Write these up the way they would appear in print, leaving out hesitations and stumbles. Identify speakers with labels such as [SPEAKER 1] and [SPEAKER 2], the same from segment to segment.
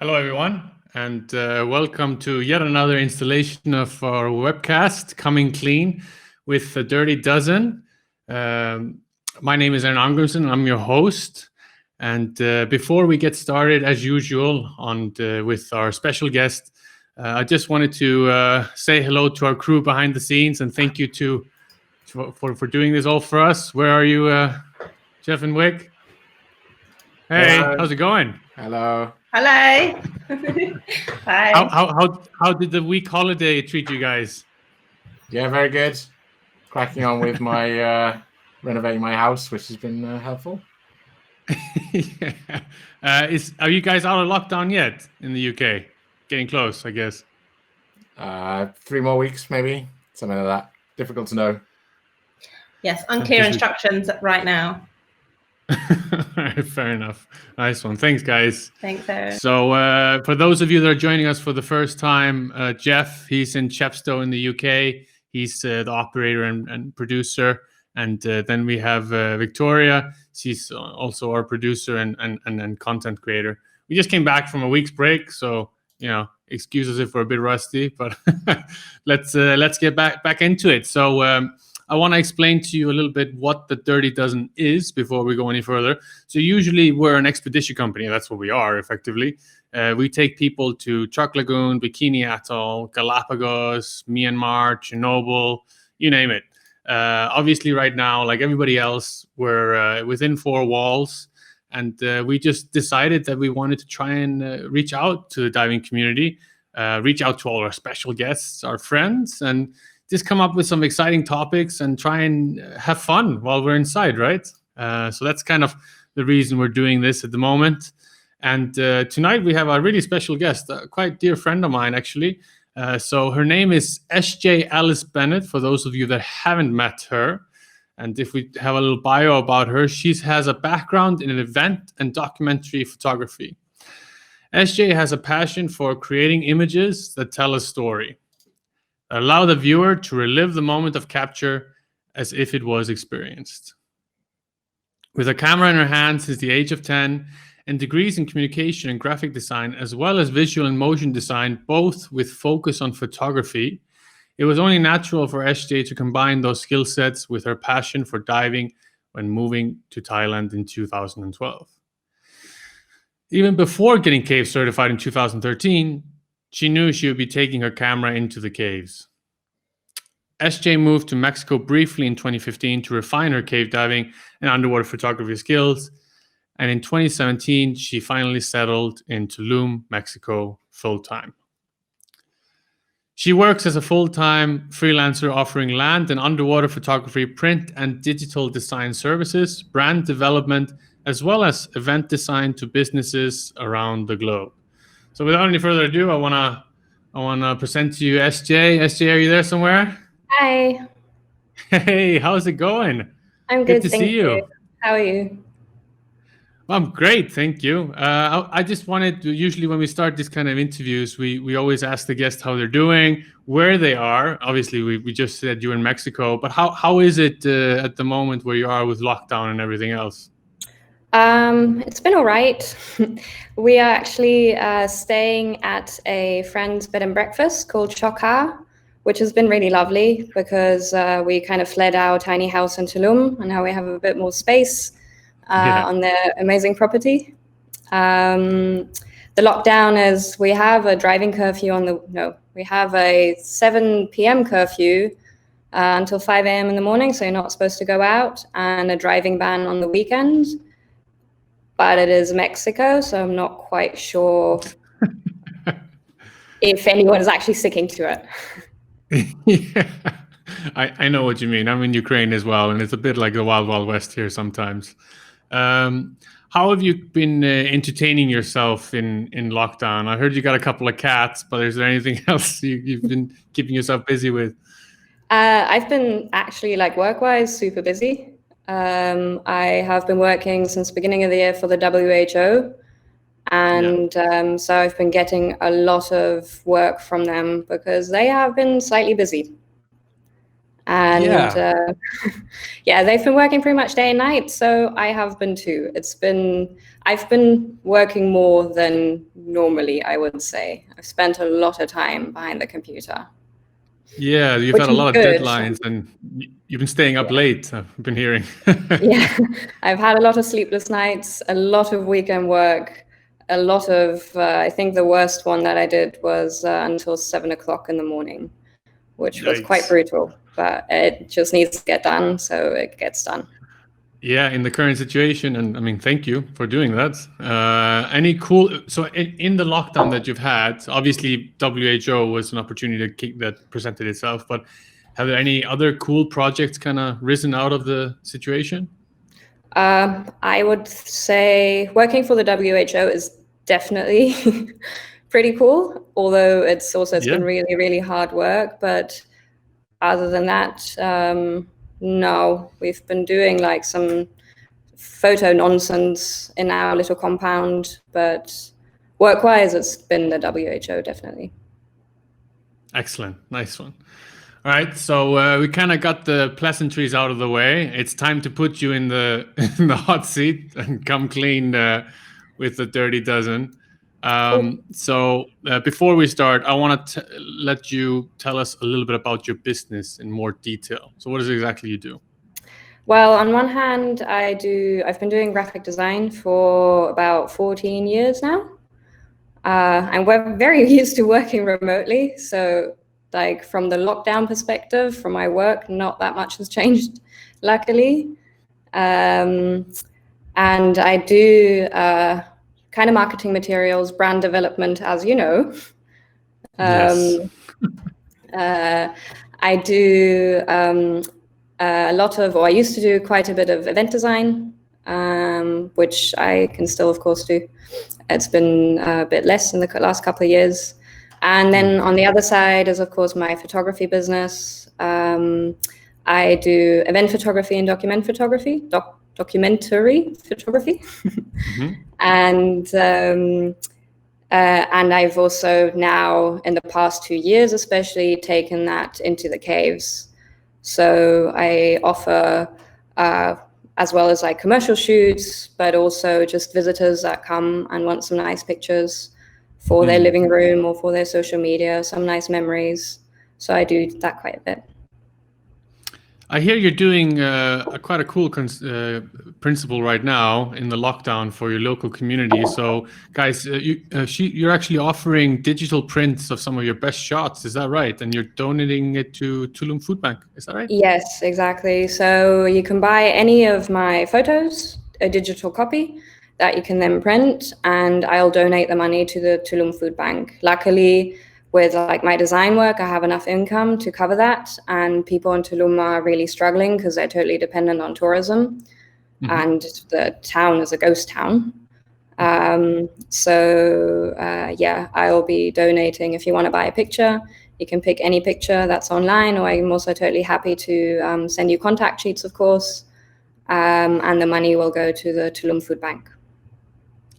[SPEAKER 1] Hello, everyone, and welcome to yet another installation of our webcast, Coming Clean with the Dirty Dozen. My name is Aron Arngrimsson, and I'm your host. And before we get started, as usual, with our special guest, I just wanted to say hello to our crew behind the scenes and thank you for doing this all for us. Where are you, Jeff and Wick? Hey,
[SPEAKER 2] Hello.
[SPEAKER 1] how's it going?
[SPEAKER 2] Hello.
[SPEAKER 3] Hello. Hi.
[SPEAKER 1] How did the week holiday treat you guys?
[SPEAKER 2] Yeah, very good. Cracking on with my renovating my house, which has been helpful.
[SPEAKER 1] Yeah. Are you guys out of lockdown yet in the UK? Getting close, I guess.
[SPEAKER 2] 3 more weeks, maybe something like that. Difficult to know.
[SPEAKER 3] Yes, unclear instructions right now.
[SPEAKER 1] Fair enough. Nice one. Thanks, guys.
[SPEAKER 3] Thanks, Aron.
[SPEAKER 1] So for those of you that are joining us for the first time, Jeff, he's in Chepstow in the UK. He's the operator and producer. And then we have Victoria. She's also our producer and content creator. We just came back from a week's break, so excuse us if we're a bit rusty, but let's get back into it. So I want to explain to you a little bit what the Dirty Dozen is before we go any further. So usually we're an expedition company. That's what we are, effectively. We take people to Chuck Lagoon, Bikini Atoll, Galapagos, Myanmar, Chernobyl, you name it. Obviously, right now, like everybody else, we're within 4 walls. And we just decided that we wanted to try and reach out to the diving community, reach out to all our special guests, our friends, and just come up with some exciting topics and try and have fun while we're inside, right? So that's kind of the reason we're doing this at the moment. And tonight we have a really special guest, a quite dear friend of mine, actually. So her name is SJ Alice Bennett, for those of you that haven't met her. And if we have a little bio about her, she has a background in event and documentary photography. SJ has a passion for creating images that tell a story, that allow the viewer to relive the moment of capture as if it was experienced. With a camera in her hand since the age of 10 and degrees in communication and graphic design, as well as visual and motion design, both with focus on photography, it was only natural for SJ to combine those skill sets with her passion for diving when moving to Thailand in 2012. Even before getting cave certified in 2013, she knew she would be taking her camera into the caves. SJ moved to Mexico briefly in 2015 to refine her cave diving and underwater photography skills. And in 2017, she finally settled in Tulum, Mexico, full-time. She works as a full-time freelancer offering land and underwater photography, print and digital design services, brand development, as well as event design to businesses around the globe. So without any further ado, I wanna present to you SJ. SJ, are you there somewhere?
[SPEAKER 3] Hi.
[SPEAKER 1] Hey, how's it going?
[SPEAKER 3] I'm good,
[SPEAKER 1] to
[SPEAKER 3] thank
[SPEAKER 1] see you.
[SPEAKER 3] How are you?
[SPEAKER 1] I'm great, thank you. I just wanted to, usually when we start these kind of interviews, we always ask the guests how they're doing, where they are. Obviously, we just said you're in Mexico, but how is it at the moment where you are with lockdown and everything else?
[SPEAKER 4] It's been all right. We are actually staying at a friend's bed and breakfast called Chokha, which has been really lovely because we kind of fled our tiny house in Tulum and now we have a bit more space on their amazing property. The lockdown is we have a driving curfew we have a 7 p.m. curfew until 5 a.m. in the morning, so you're not supposed to go out, and a driving ban on the weekend. But it is Mexico, so I'm not quite sure if anyone is actually sticking to it.
[SPEAKER 1] Yeah, I know what you mean. I'm in Ukraine as well, and it's a bit like the Wild Wild West here sometimes. How have you been entertaining yourself in lockdown? I heard you got a couple of cats, but is there anything else you've been keeping yourself busy with?
[SPEAKER 4] I've been actually, work-wise, super busy. I have been working since the beginning of the year for the WHO. And so I've been getting a lot of work from them because they have been slightly busy. And yeah, they've been working pretty much day and night. So I have been too. I've been working more than normally, I would say. I've spent a lot of time behind the computer.
[SPEAKER 1] Yeah, you've had a lot of deadlines and you've been staying up late, I've been hearing.
[SPEAKER 4] Yeah, I've had a lot of sleepless nights, a lot of weekend work, a lot of, I think the worst one that I did was until 7 o'clock in the morning, which was quite brutal, but it just needs to get done, so it gets done.
[SPEAKER 1] Yeah, in the current situation, and I mean, thank you for doing that. So in the lockdown that you've had, obviously WHO was an opportunity that presented itself, but have there any other cool projects kind of risen out of the situation?
[SPEAKER 4] I would say working for the WHO is definitely pretty cool, although it's been really, really hard work. But other than that, no, we've been doing like some photo nonsense in our little compound, but work-wise, it's been the WHO, definitely.
[SPEAKER 1] Excellent. Nice one. All right, so we kind of got the pleasantries out of the way. It's time to put you in the hot seat and come clean with the dirty dozen. So before we start, I want to let you tell us a little bit about your business in more detail. So what is it exactly you do?
[SPEAKER 4] Well, on one hand, I've been doing graphic design for about 14 years now. And we're very used to working remotely. So like from the lockdown perspective, from my work, not that much has changed, luckily. And I do kind of marketing materials, brand development, as you know.
[SPEAKER 1] Yes.
[SPEAKER 4] I do I used to do quite a bit of event design, which I can still, of course, do. It's been a bit less in the last couple of years. And then on the other side is, of course, my photography business. I do event photography and documentary photography. And I've also now, in the past 2 years especially, taken that into the caves. So I offer, as well as like commercial shoots, but also just visitors that come and want some nice pictures for their living room or for their social media, some nice memories. So I do that quite a bit.
[SPEAKER 1] I hear you're doing quite a cool principle right now in the lockdown for your local community. So, guys, you're actually offering digital prints of some of your best shots. Is that right? And you're donating it to Tulum Food Bank. Is that right?
[SPEAKER 4] Yes, exactly. So you can buy any of my photos, a digital copy that you can then print, and I'll donate the money to the Tulum Food Bank. Luckily, with like my design work, I have enough income to cover that, and people in Tulum are really struggling because they're totally dependent on tourism, and the town is a ghost town. Yeah, I'll be donating. If you want to buy a picture, you can pick any picture that's online, or I'm also totally happy to send you contact sheets, of course, and the money will go to the Tulum Food Bank.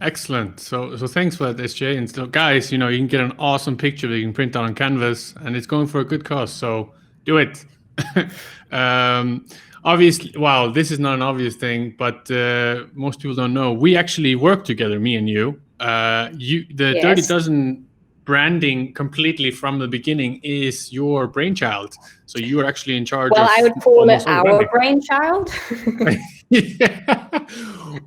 [SPEAKER 1] Excellent. So thanks for that, SJ. And so, guys, you can get an awesome picture that you can print out on canvas, and it's going for a good cause. So do it. Obviously, well, this is not an obvious thing, but most people don't know. We actually work together, me and you. The
[SPEAKER 4] Yes.
[SPEAKER 1] Dirty Dozen branding completely from the beginning is your brainchild. So you are actually in charge.
[SPEAKER 4] Well,
[SPEAKER 1] of
[SPEAKER 4] I would call it
[SPEAKER 1] almost all the
[SPEAKER 4] our
[SPEAKER 1] branding.
[SPEAKER 4] brainchild.
[SPEAKER 1] Yeah.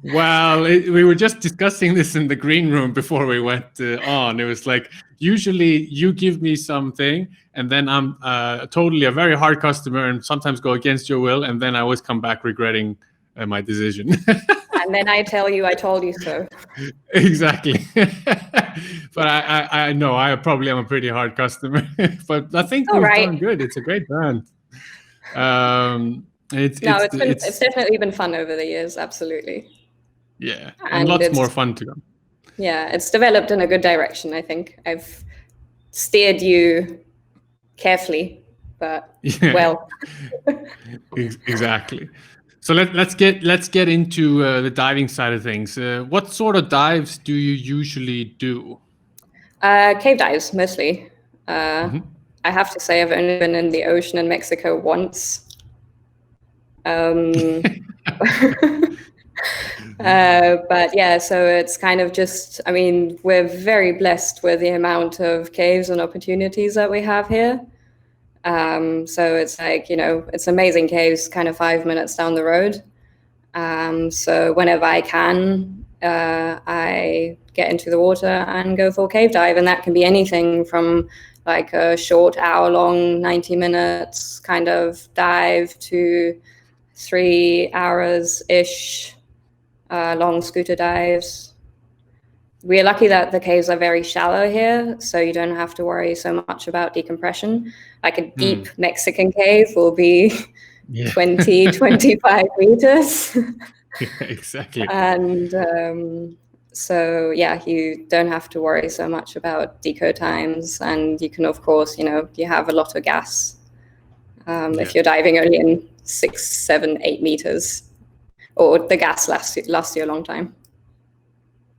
[SPEAKER 1] Well, we were just discussing this in the green room before we went on. It was like, usually you give me something and then I'm totally a very hard customer and sometimes go against your will, and then I always come back regretting my decision.
[SPEAKER 4] And then I tell you, I told you so.
[SPEAKER 1] Exactly. But I know I probably am a pretty hard customer, but I think we've done good. It's a great brand. It's
[SPEAKER 4] definitely been fun over the years. Absolutely.
[SPEAKER 1] Yeah, and lots more fun to come.
[SPEAKER 4] Yeah, it's developed in a good direction. I think I've steered you carefully, but well.
[SPEAKER 1] Exactly. So let's get into the diving side of things. What sort of dives do you usually do?
[SPEAKER 4] Cave dives mostly. I have to say I've only been in the ocean in Mexico once. But yeah, so it's kind of just, I mean, we're very blessed with the amount of caves and opportunities that we have here. So it's like, it's amazing caves kind of 5 minutes down the road. So whenever I can, I get into the water and go for a cave dive. And that can be anything from like a short hour-long, 90 minutes kind of dive to 3 hours-ish long scooter dives. We're lucky that the caves are very shallow here, so you don't have to worry so much about decompression. Like a deep Mexican cave will be 20, 25 meters.
[SPEAKER 1] Yeah, exactly.
[SPEAKER 4] And so, yeah, you don't have to worry so much about deco times. And you can, of course, you have a lot of gas if you're diving only in 6, 7, 8 meters, or the gas lasts you a long time.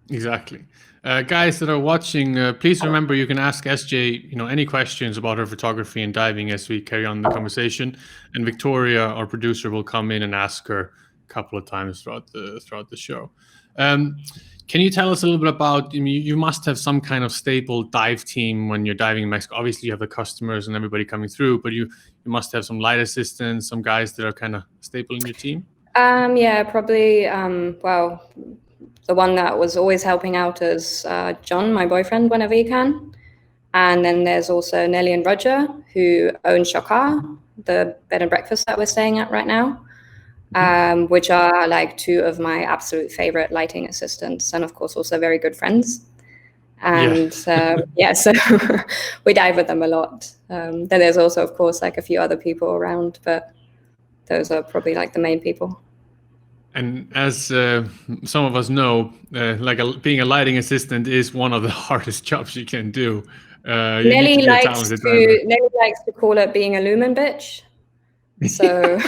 [SPEAKER 1] Exactly. Guys that are watching, please remember you can ask SJ, any questions about her photography and diving as we carry on the conversation. And Victoria, our producer, will come in and ask her a couple of times throughout the show. Can you tell us a little bit about? You must have some kind of staple dive team when you're diving in Mexico. Obviously, you have the customers and everybody coming through, but you must have some light assistants, some guys that are kind of staple in your team.
[SPEAKER 4] Yeah, probably. Well, the one that was always helping out is John, my boyfriend, whenever he can. And then there's also Nelly and Roger, who own Shokar, the bed and breakfast that we're staying at right now, which are like 2 of my absolute favorite lighting assistants, and of course also very good friends. And so we dive with them a lot. Then there's also, of course, like a few other people around, but those are probably like the main people.
[SPEAKER 1] And as some of us know, being a lighting assistant is one of the hardest jobs you can do.
[SPEAKER 4] Nelly likes to call it being a lumen bitch. So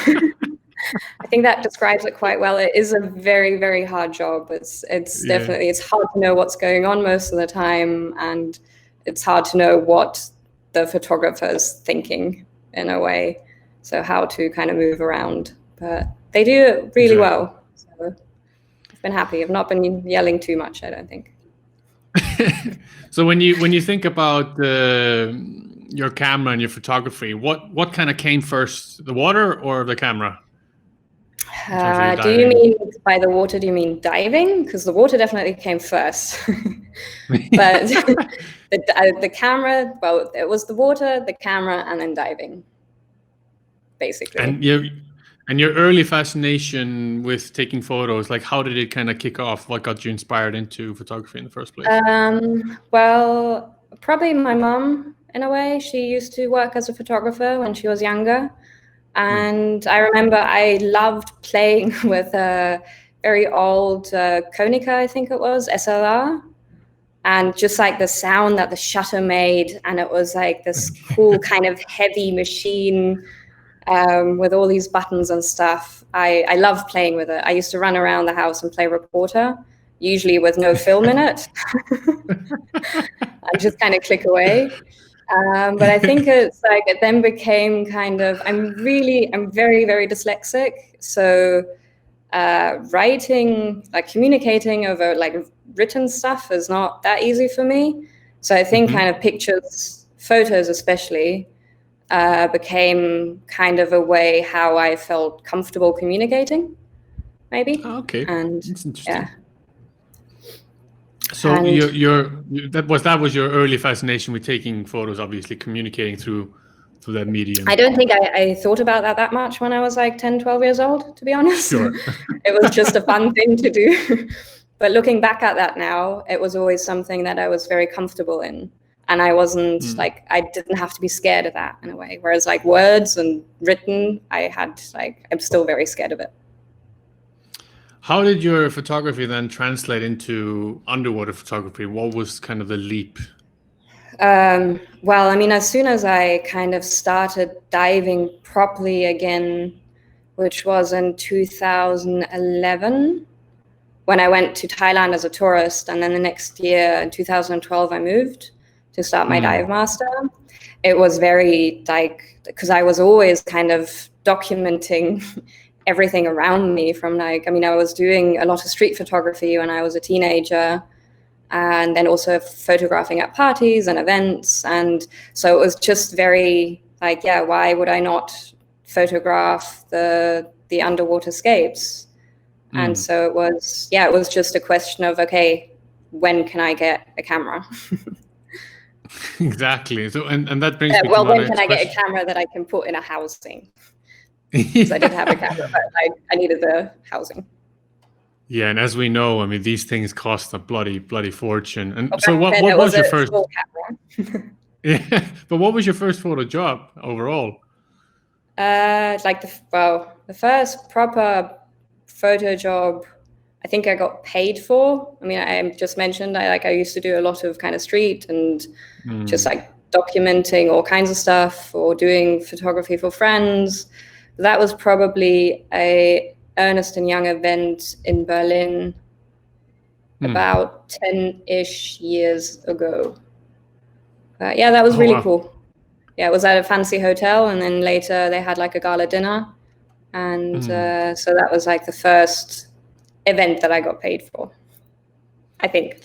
[SPEAKER 4] I think that describes it quite well. It is a very, very hard job. It's definitely, it's hard to know what's going on most of the time, and it's hard to know what the photographer's thinking in a way. So how to kind of move around, but they do it really well. So I've been happy. I've not been yelling too much, I don't think.
[SPEAKER 1] So when you think about your camera and your photography, what kind of came first, the water or the camera?
[SPEAKER 4] Do you mean by the water, do you mean diving? Because the water definitely came first. But the camera, well, it was the water, the camera, and then diving, basically.
[SPEAKER 1] And your early fascination with taking photos, like how did it kind of kick off? What got you inspired into photography in the first place?
[SPEAKER 4] Well, probably my mum, in a way. She used to work as a photographer when she was younger. And I remember I loved playing with a very old Konica, I think it was, SLR. And just like the sound that the shutter made. And it was like this cool kind of heavy machine with all these buttons and stuff. I love playing with it. I used to run around the house and play reporter, usually with no film in it. And just kind of click away. But I think it's like it then became kind of, I'm very, very dyslexic. So writing, like communicating over like written stuff is not that easy for me. So I think kind of pictures, photos especially, became kind of a way how I felt comfortable communicating, maybe.
[SPEAKER 1] Oh, okay,
[SPEAKER 4] and
[SPEAKER 1] that's interesting.
[SPEAKER 4] Yeah.
[SPEAKER 1] So that was your early fascination with taking photos, obviously communicating through that medium.
[SPEAKER 4] I don't think I thought about that much when I was like 10, 12 years old, to be honest.
[SPEAKER 1] Sure.
[SPEAKER 4] It was just a fun thing to do. But looking back at that now, it was always something that I was very comfortable in. And I wasn't I didn't have to be scared of that in a way. Whereas like words and written, I'm still very scared of it.
[SPEAKER 1] How did your photography then translate into underwater photography? What was kind of the leap?
[SPEAKER 4] Well, I mean, as soon as I kind of started diving properly again, which was in 2011, when I went to Thailand as a tourist, and then the next year in 2012, I moved to start my dive master. It was very like, because I was always kind of documenting everything around me from like, I mean, I was doing a lot of street photography when I was a teenager, and then also photographing at parties and events. And so it was just very like, yeah, why would I not photograph the underwater scapes? And so it was just a question of, okay, when can I get a camera?
[SPEAKER 1] Exactly. So, and that brings me
[SPEAKER 4] well,
[SPEAKER 1] to my
[SPEAKER 4] when can I get a camera that I can put in a housing? Because I did have a camera, but I needed the housing.
[SPEAKER 1] Yeah, and as we know, I mean, these things cost a bloody fortune. And
[SPEAKER 4] Well,
[SPEAKER 1] so, what was your first?
[SPEAKER 4] Small camera.
[SPEAKER 1] Yeah, but what was your first photo job overall?
[SPEAKER 4] Like the first proper photo job, I think I got paid for. I mean, I just mentioned I used to do a lot of kind of street and just like documenting all kinds of stuff or doing photography for friends. That was probably a Ernst & Young event in Berlin about 10-ish years ago. Yeah, that was really cool. Yeah, it was at a fancy hotel, and then later they had like a gala dinner. And so that was like the first event that I got paid for, I think.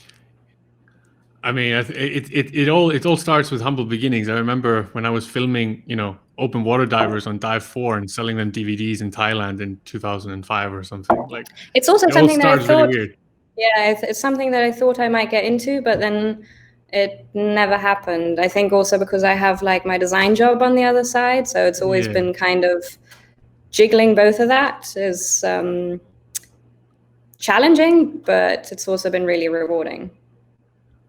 [SPEAKER 4] I
[SPEAKER 1] mean, it all starts with humble beginnings. I remember when I was filming, open water divers on Dive 4 and selling them DVDs in Thailand in 2005 or something. Like,
[SPEAKER 4] it's also something that I thought,
[SPEAKER 1] really weird.
[SPEAKER 4] Yeah, it's something that I thought I might get into, but then it never happened. I think also because I have like my design job on the other side, so it's always been kind of jiggling both of that is challenging, but it's also been really rewarding.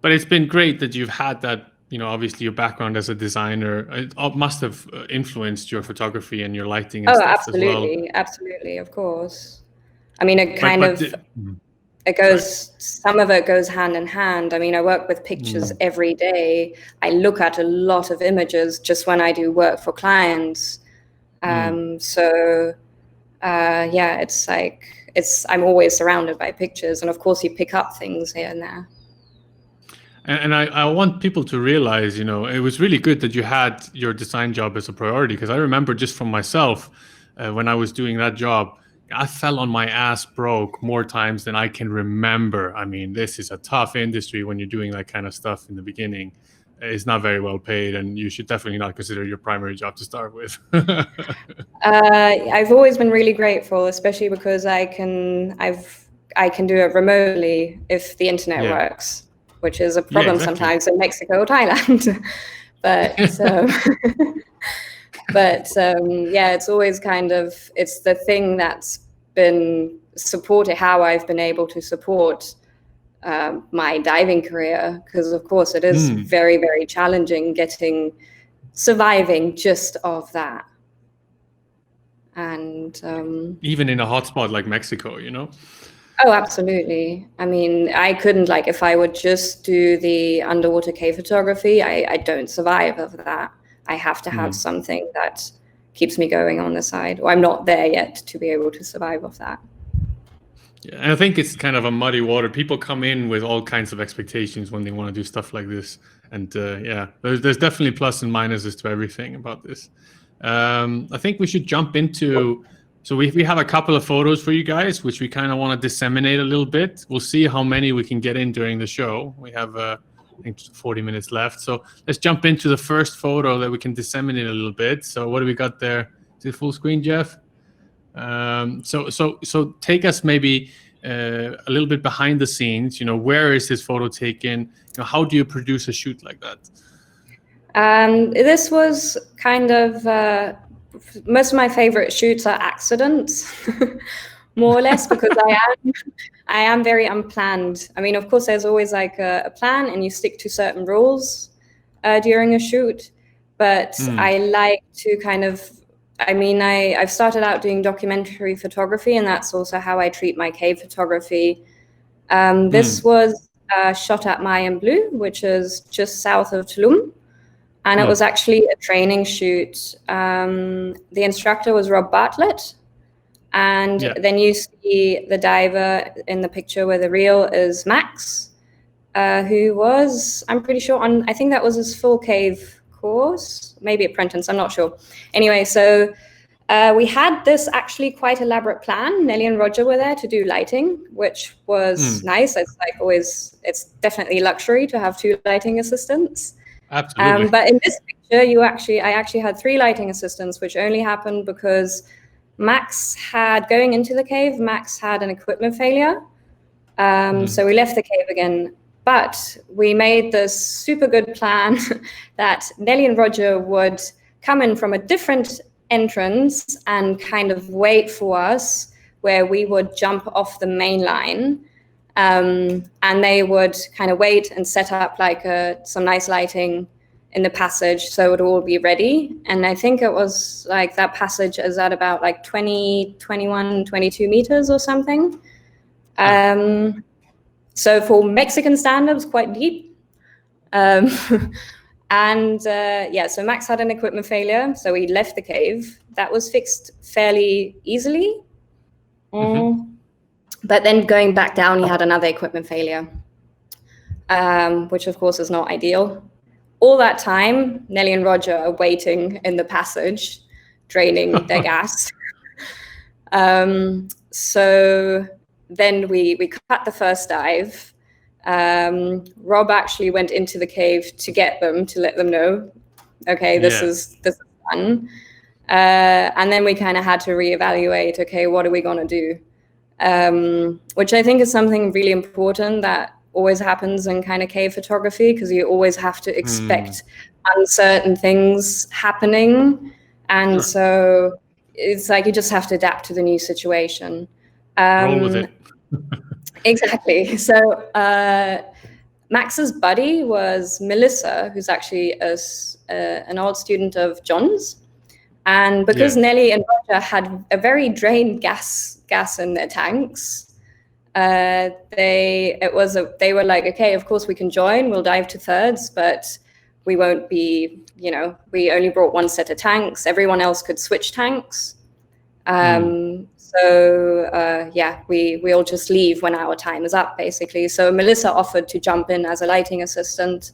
[SPEAKER 1] But it's been great that you've had that, obviously your background as a designer, it must have influenced your photography and your lighting and stuff as well.
[SPEAKER 4] Absolutely, of course. I mean, some of it goes hand in hand. I mean, I work with pictures every day. I look at a lot of images just when I do work for clients. It's like, I'm always surrounded by pictures, and of course you pick up things here and there.
[SPEAKER 1] And I want people to realize, it was really good that you had your design job as a priority, because I remember just from myself, when I was doing that job, I fell on my ass broke more times than I can remember. I mean, this is a tough industry when you're doing that kind of stuff in the beginning. It's not very well paid, and you should definitely not consider your primary job to start with.
[SPEAKER 4] I've always been really grateful, especially because I can do it remotely if the internet works, which is a problem sometimes in Mexico or Thailand. It's always kind of, it's the thing that's been supported, how I've been able to support my diving career, because of course it is very, very challenging surviving just of that. And
[SPEAKER 1] even in a hotspot like Mexico,
[SPEAKER 4] Oh, absolutely. I mean, I couldn't, like, if I would just do the underwater cave photography, I don't survive of that. I have to have something that keeps me going on the side, or I'm not there yet to be able to survive off that.
[SPEAKER 1] Yeah, and I think it's kind of a muddy water. People come in with all kinds of expectations when they want to do stuff like this. And there's definitely plus and minuses to everything about this. I think we should jump into, so we have a couple of photos for you guys, which we kind of want to disseminate a little bit. We'll see how many we can get in during the show. We have, I think, 40 minutes left. So let's jump into the first photo that we can disseminate a little bit. So what do we got there? Is it full screen, Jeff? So take us maybe a little bit behind the scenes. Where is this photo taken? How do you produce a shoot like that?
[SPEAKER 4] This was kind of most of my favorite shoots are accidents, more or less, because I am very unplanned. I mean, of course, there's always like a plan, and you stick to certain rules during a shoot. But I like to kind of, I've started out doing documentary photography, and that's also how I treat my cave photography. This was shot at Mayan Blue, which is just south of Tulum. And it was actually a training shoot. The instructor was Rob Bartlett. And then you see the diver in the picture where the reel is Max. who was, I'm pretty sure, on, I think that was his full cave course, maybe apprentice, I'm not sure. Anyway, so we had this actually quite elaborate plan. Nelly and Roger were there to do lighting, which was nice. It's like always, it's definitely luxury to have 2 lighting assistants.
[SPEAKER 1] Absolutely.
[SPEAKER 4] But in this picture, I actually had 3 lighting assistants, which only happened because going into the cave, Max had an equipment failure. So we left the cave again. But we made this super good plan that Nelly and Roger would come in from a different entrance and kind of wait for us, where we would jump off the main line. And they would kind of wait and set up like some nice lighting in the passage so it would all be ready. And I think it was like that passage is at about like 20, 21, 22 meters or something. So for Mexican standards, quite deep. So Max had an equipment failure, so we left the cave. That was fixed fairly easily. But then going back down, he had another equipment failure, which of course is not ideal. All that time, Nelly and Roger are waiting in the passage, draining their gas. So then we cut the first dive. Rob actually went into the cave to get them, to let them know, okay, this is done. And then we kind of had to reevaluate, okay, what are we going to do? Which I think is something really important that always happens in kind of cave photography, because you always have to expect uncertain things happening. And so it's like you just have to adapt to the new situation.
[SPEAKER 1] Roll with it.
[SPEAKER 4] Exactly. So Max's buddy was Melissa, who's actually an old student of John's. And because Nelly and Roger had a very drained gas in their tanks, they were like, okay, of course we can join, we'll dive to thirds, but we won't be, we only brought 1 set of tanks. Everyone else could switch tanks. We all just leave when our time is up, basically. So Melissa offered to jump in as a lighting assistant.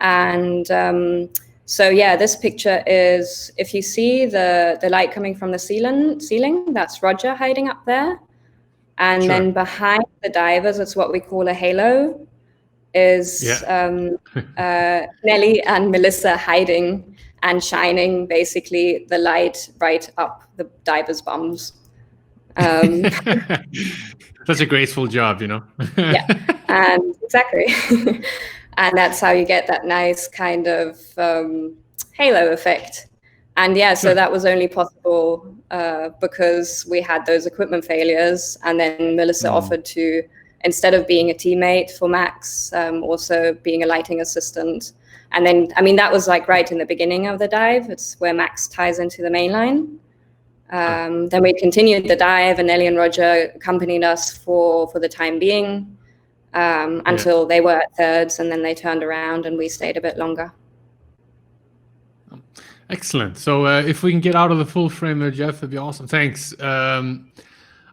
[SPEAKER 4] And this picture is, if you see the light coming from the ceiling, that's Roger hiding up there. And then behind the divers, it's what we call a halo, is Nelly and Melissa hiding and shining basically the light right up the divers' bums.
[SPEAKER 1] Such a graceful job,
[SPEAKER 4] And exactly. And that's how you get that nice kind of halo effect. And so that was only possible because we had those equipment failures. And then Melissa offered to, instead of being a teammate for Max, also being a lighting assistant. And then, that was like right in the beginning of the dive. It's where Max ties into the main line. Then we continued the dive, and Nelly and Roger accompanied us for the time being until they were at thirds, and then they turned around and we stayed a bit longer.
[SPEAKER 1] Excellent. So if we can get out of the full frame there, Jeff, that'd be awesome. Thanks. I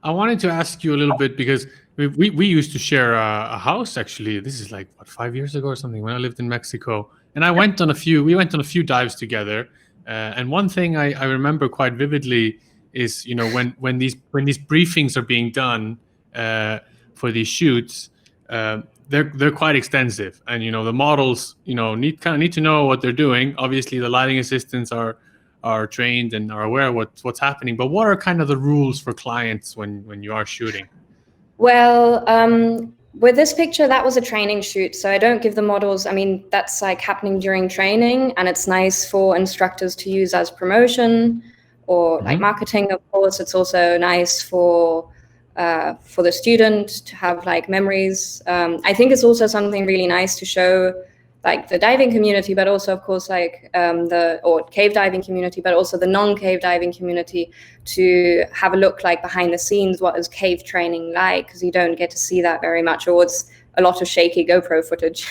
[SPEAKER 1] wanted to ask you a little bit, because we used to share a house, actually. This is like, 5 years ago or something, when I lived in Mexico. And we went on a few dives together. And one thing I remember quite vividly is, when these briefings are being done for these shoots, they're quite extensive, and the models need to know what they're doing. Obviously, the lighting assistants are trained and are aware of what's happening. But what are kind of the rules for clients when you are shooting?
[SPEAKER 4] Well, with this picture, that was a training shoot, so I don't give the models. That's like happening during training, and it's nice for instructors to use as promotion or like marketing. Of course, it's also nice for the student to have like memories. I think it's also something really nice to show like the diving community, but also of course like the cave diving community, but also the non-cave diving community, to have a look like behind the scenes, what is cave training like, because you don't get to see that very much, or it's a lot of shaky GoPro footage.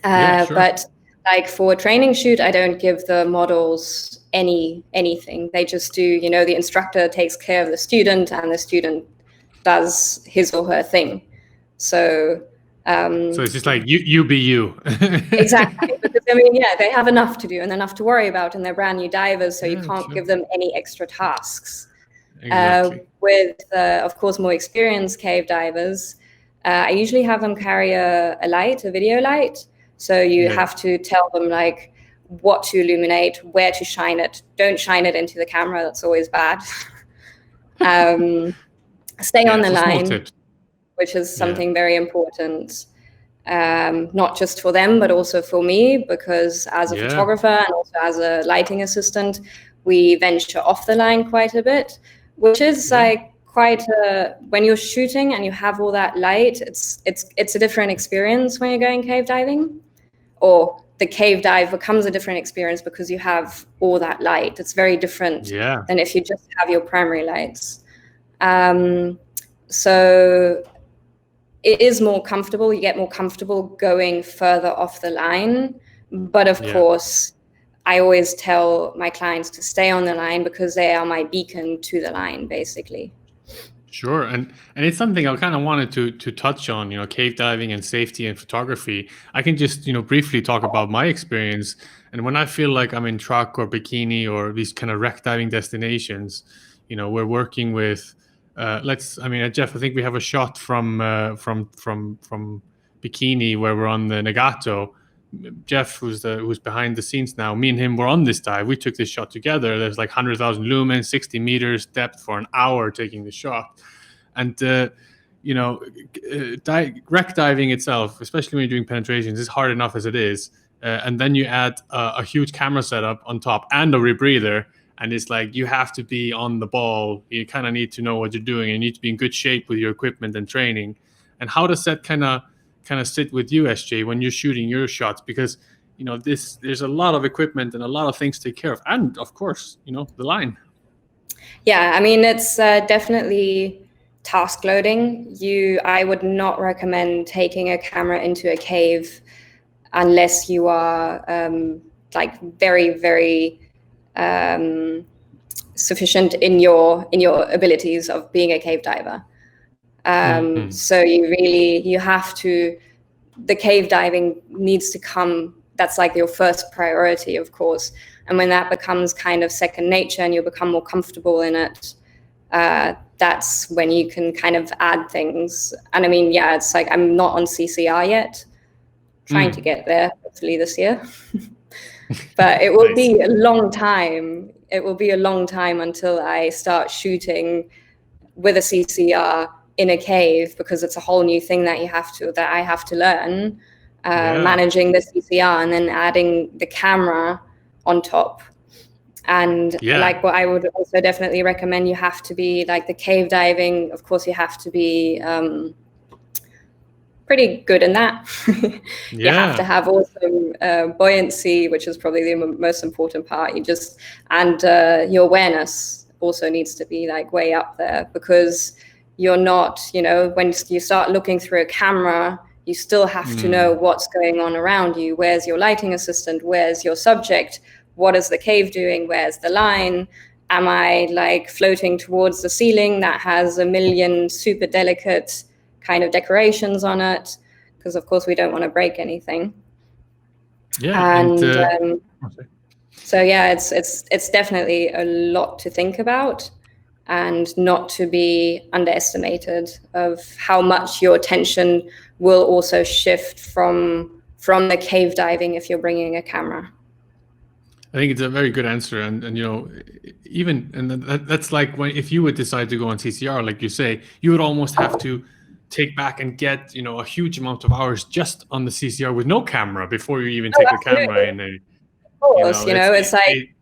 [SPEAKER 4] But like for a training shoot, I don't give the models anything. They just do, the instructor takes care of the student, and the student does his or her thing. So
[SPEAKER 1] So it's just like you be you.
[SPEAKER 4] exactly, because I mean, yeah, they have enough to do and enough to worry about, and they're brand new divers, so you
[SPEAKER 1] Yeah,
[SPEAKER 4] can't
[SPEAKER 1] sure.
[SPEAKER 4] give them any extra tasks.
[SPEAKER 1] Exactly.
[SPEAKER 4] With, of course, more experienced cave divers, I usually have them carry a light, a video light. So you have to tell them like what to illuminate, where to shine it. Don't shine it into the camera. That's always bad. Stay on the line, which is something very important. Not just for them, but also for me, because as a photographer and also as a lighting assistant, we venture off the line quite a bit, which is like quite when you're shooting and you have all that light, it's a different experience when you're going cave diving, or the cave dive becomes a different experience because you have all that light. It's very different than if you just have your primary lights. So it is more comfortable. You get more comfortable going further off the line. But of course, I always tell my clients to stay on the line because they are my beacon to the line, basically.
[SPEAKER 1] Sure, and it's something I kind of wanted to touch on, cave diving and safety and photography. I can just, briefly talk about my experience. And when I feel like I'm in truck or bikini or these kind of wreck diving destinations, we're working with, Jeff, I think we have a shot from bikini where we're on the Nagato. Jeff, who's behind the scenes now, me and him were on this dive. We took this shot together. There's like 100,000 lumens, 60 meters depth for an hour taking the shot. And, wreck diving itself, especially when you're doing penetrations, is hard enough as it is. And then you add a huge camera setup on top and a rebreather. And it's like you have to be on the ball. You kind of need to know what you're doing. You need to be in good shape with your equipment and training. And how does that kind of sit with you, SJ, when you're shooting your shots? Because there's a lot of equipment and a lot of things to take care of, and of course the line.
[SPEAKER 4] Yeah, I mean, it's definitely task loading. I would not recommend taking a camera into a cave unless you are like very, very sufficient in your abilities of being a cave diver. So you have to, the cave diving needs to come, that's like your first priority, of course. And when that becomes kind of second nature and you become more comfortable in it, that's when you can kind of add things. And I mean, yeah, it's like, I'm not on CCR yet, trying to get there hopefully this year, but it will be a long time. It will be a long time until I start shooting with a CCR in a cave, because it's a whole new thing that I have to learn, managing the CCR and then adding the camera on top. And like what I would also definitely recommend, you have to be like the cave diving. Of course, you have to be pretty good in that. You have to have also buoyancy, which is probably the most important part. And your awareness also needs to be like way up there, because you're not, when you start looking through a camera, you still have to know what's going on around you. Where's your lighting assistant? Where's your subject? What is the cave doing? Where's the line? Am I like floating towards the ceiling that has a million super delicate kind of decorations on it? Because of course we don't want to break anything. So yeah, it's definitely a lot to think about, and not to be underestimated of how much your attention will also shift from the cave diving if you're bringing a camera.
[SPEAKER 1] I think it's a very good answer, and that's like if you would decide to go on CCR, like you say, you would almost have to take back and get a huge amount of hours just on the CCR with no camera before you even take a camera in.
[SPEAKER 4] Of course, it's like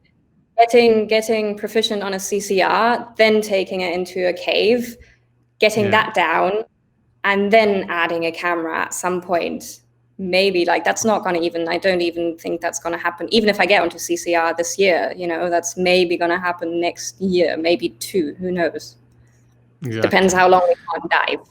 [SPEAKER 4] getting proficient on a CCR, then taking it into a cave, getting that down, and then adding a camera at some point. Maybe like that's not going to I don't even think that's going to happen. Even if I get onto CCR this year, that's maybe going to happen next year, maybe 2, who knows? Exactly. Depends how long we can't dive.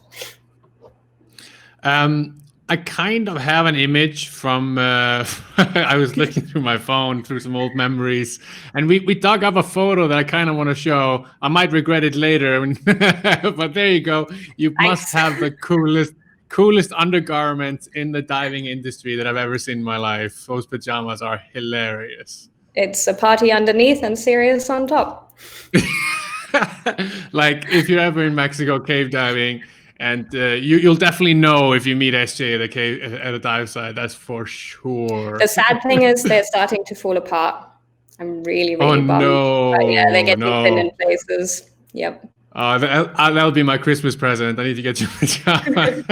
[SPEAKER 1] I kind of have an image from, I was looking through my phone, through some old memories, and we dug up a photo that I kind of want to show. I might regret it later, but there you go. You must have the coolest coolest undergarments in the diving industry that I've ever seen in my life. Those pajamas are hilarious.
[SPEAKER 4] It's a party underneath and serious on top.
[SPEAKER 1] Like if you're ever in Mexico cave diving, and you'll definitely know if you meet SJ at a dive site. That's for sure.
[SPEAKER 4] The sad thing is they're starting to fall apart. I'm really bummed.
[SPEAKER 1] No!
[SPEAKER 4] But yeah, they're getting thin in
[SPEAKER 1] No!
[SPEAKER 4] places. Yep.
[SPEAKER 1] That'll be my Christmas present. I need to get you a pajama.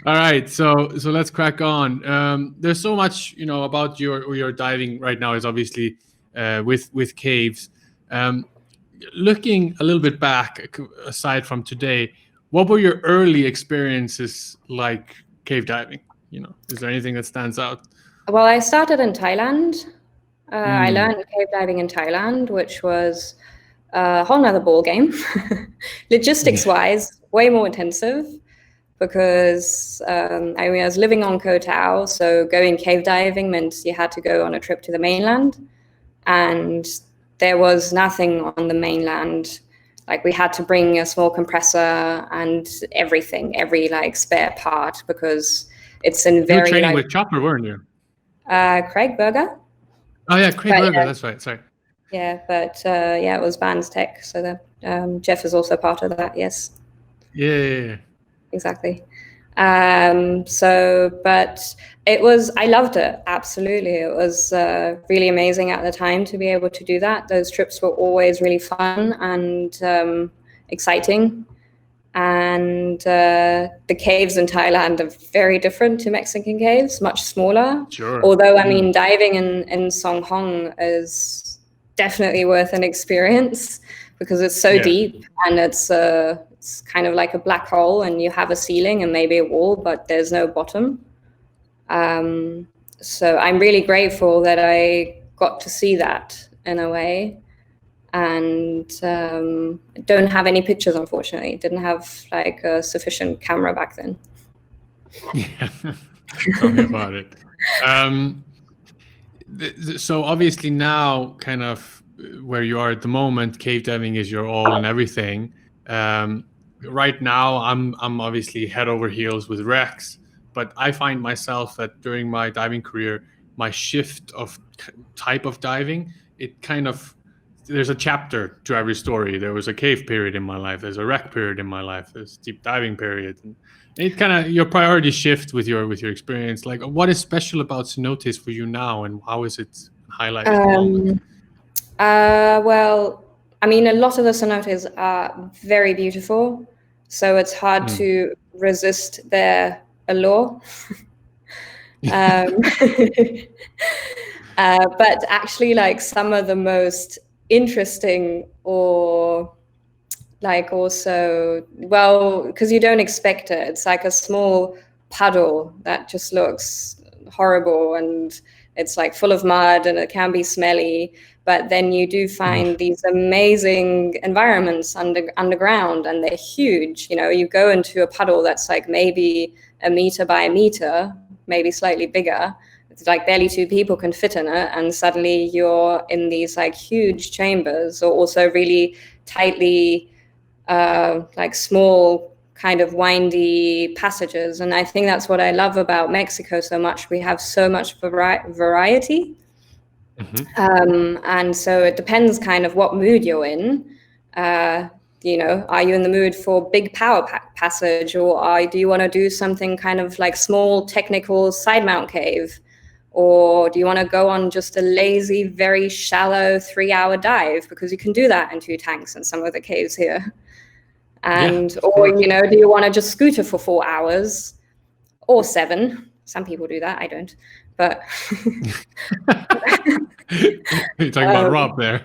[SPEAKER 1] All right, so let's crack on. There's so much about your diving right now is obviously with caves. Looking a little bit back, aside from today, what were your early experiences like cave diving? Is there anything that stands out?
[SPEAKER 4] Well, I started in Thailand. I learned cave diving in Thailand, which was a whole nother ball game. Logistics-wise, way more intensive because I was living on Koh Tao, so going cave diving meant you had to go on a trip to the mainland, and there was nothing on the mainland. Like we had to bring a small compressor and everything, every spare part, because it's in very.
[SPEAKER 1] You were training with Chopper, weren't you?
[SPEAKER 4] Craig Berger.
[SPEAKER 1] Oh yeah, Craig Berger. That's right. Sorry.
[SPEAKER 4] Yeah, but it was Vans Tech, so that Jeff is also part of that. Yes.
[SPEAKER 1] Yeah.
[SPEAKER 4] Exactly. But I loved it. Absolutely. It was really amazing at the time to be able to do that. Those trips were always really fun and exciting. And the caves in Thailand are very different to Mexican caves, much smaller.
[SPEAKER 1] Sure.
[SPEAKER 4] Although, diving in Song Hong is definitely worth an experience because it's so deep and it's kind of like a black hole, and you have a ceiling and maybe a wall, but there's no bottom. So I'm really grateful that I got to see that in a way. And don't have any pictures, unfortunately. Didn't have a sufficient camera back then.
[SPEAKER 1] Yeah, tell me about it. So obviously now, kind of where you are at the moment, cave diving is your all and everything. Right now, I'm obviously head over heels with Rex, but I find myself that during my diving career, my shift of type of diving, there's a chapter to every story. There was a cave period in my life. There's a wreck period in my life. There's a deep diving period. And it kind of, your priorities shift with your experience. Like, what is special about cenotes for you now, and how is it highlighted?
[SPEAKER 4] Well, a lot of the cenotes are very beautiful, so it's hard to resist their allure. But actually, some of the most interesting, or also, because you don't expect it. It's like a small puddle that just looks horrible, and it's full of mud, and it can be smelly. But then you do find these amazing environments underground, and they're huge. You go into a puddle that's maybe a meter by a meter, maybe slightly bigger. It's barely two people can fit in it, and suddenly you're in these huge chambers, or also really tightly small kind of windy passages. And I think that's what I love about Mexico so much. We have so much variety. And so it depends kind of what mood you're in. Are you in the mood for big power passage, or do you want to do something kind of small technical side mount cave? Or do you want to go on just a lazy, very shallow 3-hour dive? Because you can do that in 2 tanks in some of the caves here. And, or, do you want to just scooter for 4 hours or 7? Some people do that. I don't. But
[SPEAKER 1] you're talking about Rob there.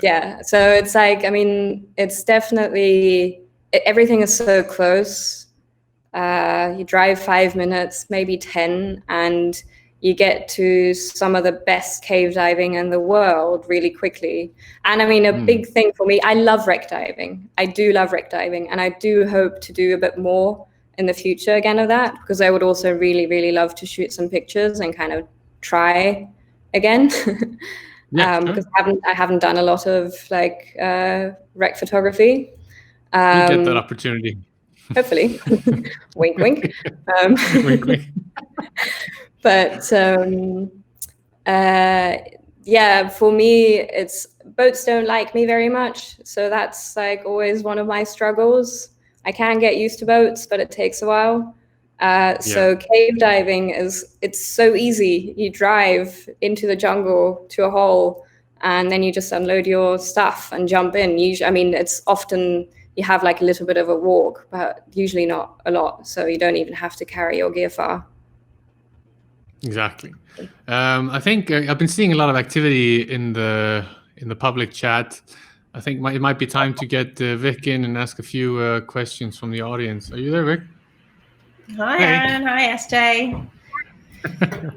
[SPEAKER 4] Yeah. So it's it's definitely, everything is so close. You drive 5 minutes, maybe 10, and you get to some of the best cave diving in the world really quickly. And a big thing for me, I love wreck diving. I do love wreck diving, and I do hope to do a bit more in the future again of that, because I would also really, really love to shoot some pictures and kind of try again. Because I haven't done a lot of wreck photography.
[SPEAKER 1] You get that opportunity.
[SPEAKER 4] Hopefully. Wink, wink.
[SPEAKER 1] Wink, wink.
[SPEAKER 4] But yeah, for me, it's boats don't like me very much. So that's like always one of my struggles. I can get used to boats, but it takes a while. So cave diving it's so easy. You drive into the jungle to a hole, and then you just unload your stuff and jump in. Usually, I mean, it's often you have like a little bit of a walk, but usually not a lot. So you don't even have to carry your gear far.
[SPEAKER 1] Exactly. I think I've been seeing a lot of activity in the public chat. I think it might be time to get Vic in and ask a few questions from the audience. Are you there, Vic?
[SPEAKER 3] Hi, Aron. Hi, SJ.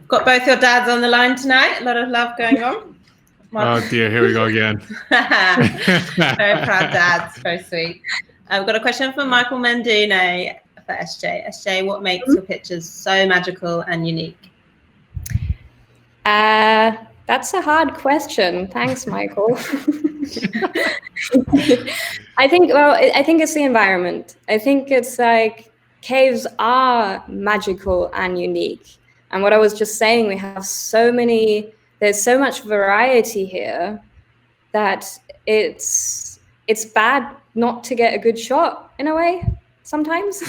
[SPEAKER 3] Got both your dads on the line tonight. A lot of love going on.
[SPEAKER 1] Oh dear, here we go again.
[SPEAKER 3] Very proud dads. Very sweet. I've got a question from Michael Mendune for SJ. SJ, what makes your pictures so magical and unique?
[SPEAKER 4] That's a hard question. Thanks, Michael. I think it's the environment. I think it's like caves are magical and unique. And what I was just saying, we have there's so much variety here that it's bad not to get a good shot in a way sometimes.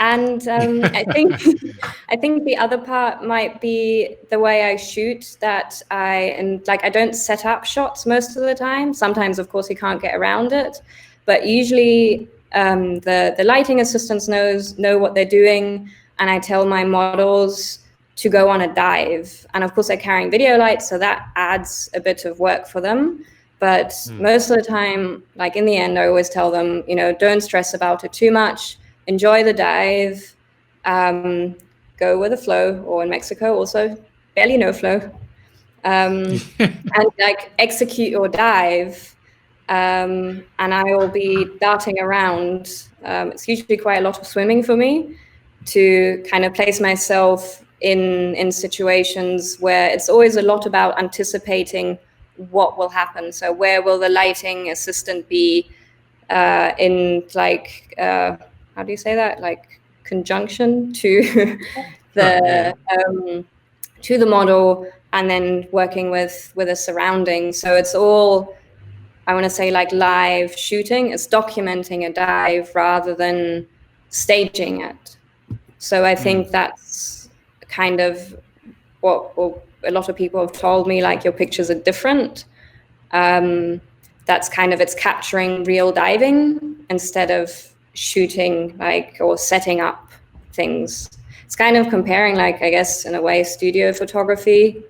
[SPEAKER 4] And I think the other part might be the way I shoot, that I don't set up shots most of the time. Sometimes, of course, you can't get around it, but usually the lighting assistants know what they're doing, and I tell my models to go on a dive. And of course, they're carrying video lights, so that adds a bit of work for them. But most of the time, like in the end, I always tell them, don't stress about it too much. Enjoy the dive, go with the flow, or in Mexico also barely no flow, and like execute your dive. And I will be darting around. It's usually quite a lot of swimming for me to kind of place myself in situations where it's always a lot about anticipating what will happen. So where will the lighting assistant be in like how do you say that? Like conjunction to the model, and then working with the surroundings. So it's all, I want to say, like live shooting. It's documenting a dive rather than staging it. So I think that's kind of what a lot of people have told me, like your pictures are different. That's kind of, it's capturing real diving instead of shooting or setting up things. It's kind of comparing, like, I guess in a way, studio photography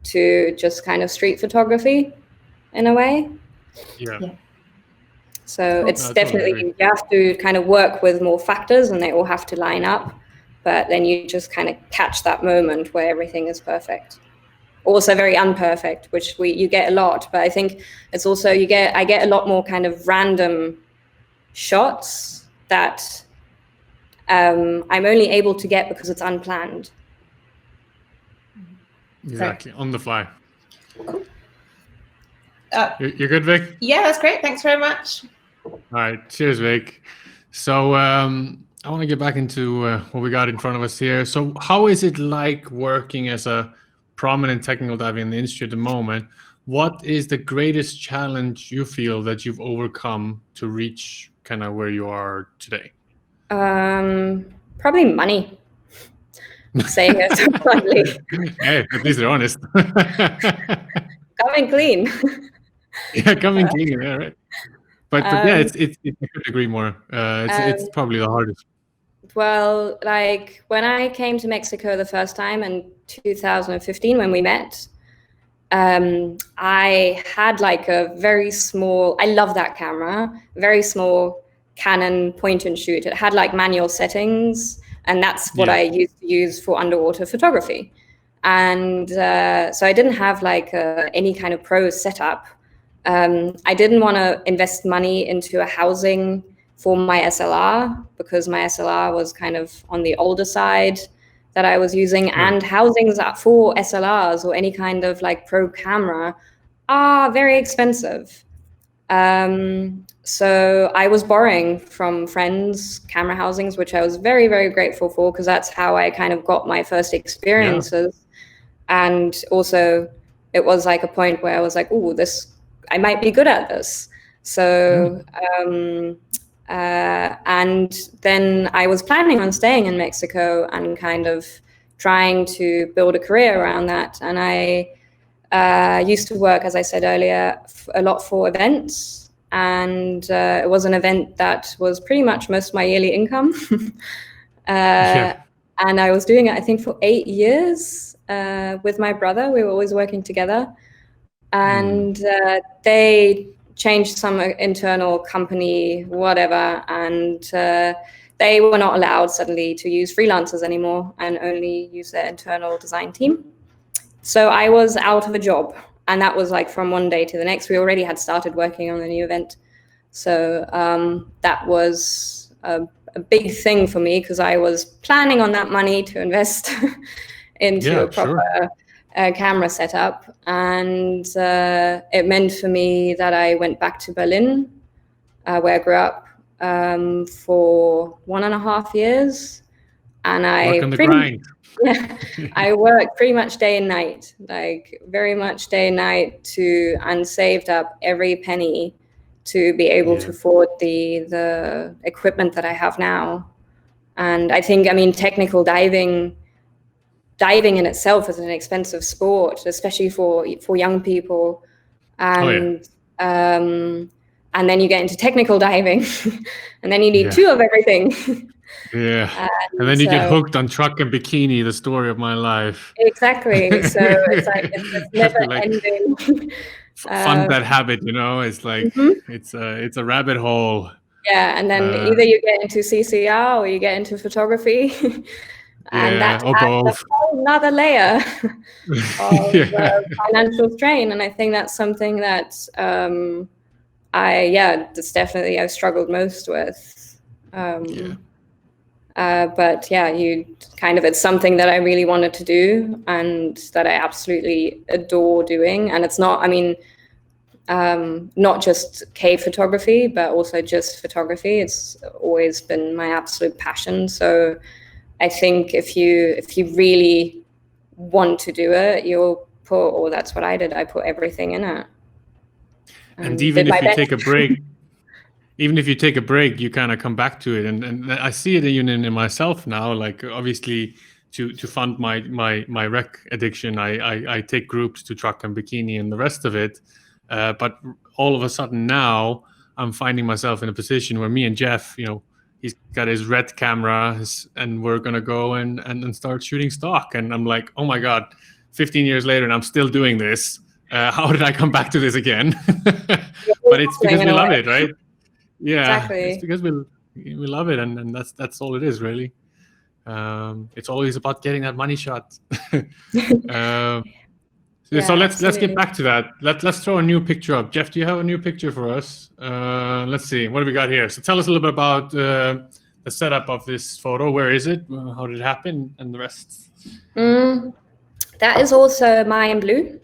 [SPEAKER 4] to just kind of street photography in a way.
[SPEAKER 1] Yeah.
[SPEAKER 4] So it's definitely, you have to kind of work with more factors and they all have to line up, but then you just kind of catch that moment where everything is perfect. Also very unperfect, which you get a lot, but I think it's also, I get a lot more kind of random shots that I'm only able to get because it's unplanned.
[SPEAKER 1] Exactly, on the fly.
[SPEAKER 3] Cool.
[SPEAKER 1] You're good, Vic?
[SPEAKER 3] Yeah, that's great. Thanks very much.
[SPEAKER 1] All right, cheers, Vic. So I want to get back into what we got in front of us here. So how is it like working as a prominent technical diver in the industry at the moment? What is the greatest challenge you feel that you've overcome to reach kind of where you are today?
[SPEAKER 4] Probably money. Saying it so bluntly.
[SPEAKER 1] Hey, at least they're honest.
[SPEAKER 4] Coming clean.
[SPEAKER 1] Yeah, coming clean. Yeah, right. But yeah, it's I couldn't agree more. It's probably the hardest.
[SPEAKER 4] Well, like when I came to Mexico the first time in 2015 when we met, I had like a very small, I love that camera, very small Canon point and shoot. It had like manual settings, and that's what I used to use for underwater photography. And so I didn't have like any kind of pro setup. I didn't want to invest money into a housing for my SLR because my SLR was kind of on the older side that I was using, and housings for SLRs or any kind of like pro camera are very expensive. So I was borrowing from friends' camera housings, which I was very, very grateful for, because that's how I kind of got my first experiences. Yeah. And also it was like a point where I was like, oh, I might be good at this. So, and then I was planning on staying in Mexico and kind of trying to build a career around that. And I used to work, as I said earlier, a lot for events. And it was an event that was pretty much most of my yearly income. And I was doing it, I think, for 8 years with my brother. We were always working together. And they changed some internal company, whatever. And they were not allowed suddenly to use freelancers anymore and only use their internal design team. So I was out of a job. And that was like from one day to the next. We already had started working on the new event. So that was a big thing for me, because I was planning on that money to invest into a proper camera setup. And it meant for me that I went back to Berlin, where I grew up, for 1.5 years. And I I worked pretty much day and night, like very much day and night, and saved up every penny to be able to afford the equipment that I have now. And I think, I mean, technical diving in itself is an expensive sport, especially for young people. And and then you get into technical diving, and then you need 2 of everything.
[SPEAKER 1] And then you get hooked on truck and bikini, the story of my life.
[SPEAKER 4] Exactly. So it's like it's never ending.
[SPEAKER 1] Fund that habit, you know. It's like it's a rabbit hole.
[SPEAKER 4] Yeah, and then either you get into CCR or you get into photography, and that adds a whole another layer of financial strain. And I think that's something that that's definitely I've struggled most with. But it's something that I really wanted to do and that I absolutely adore doing. And it's not, I mean, not just cave photography, but also just photography. It's always been my absolute passion. So I think if you really want to do it, you'll put, or that's what I did, I put everything in it.
[SPEAKER 1] And even if you take a break, even if you take a break, you kind of come back to it. And I see it even in myself now, like obviously to fund my rec addiction, I take groups to truck and bikini and the rest of it. But all of a sudden now I'm finding myself in a position where me and Jeff, you know, he's got his red camera and we're going to go and start shooting stock. And I'm like, oh my God, 15 years later and I'm still doing this. How did I come back to this again? But it's because we love it, right? Yeah, exactly. It's because we love it, and that's all it is, really. It's always about getting that money shot. So let's get back to that. Let's throw a new picture up. Jeff, do you have a new picture for us? Let's see. What do we got here? So tell us a little bit about the setup of this photo. Where is it? How did it happen? And the rest.
[SPEAKER 4] That is also Mayan Blue.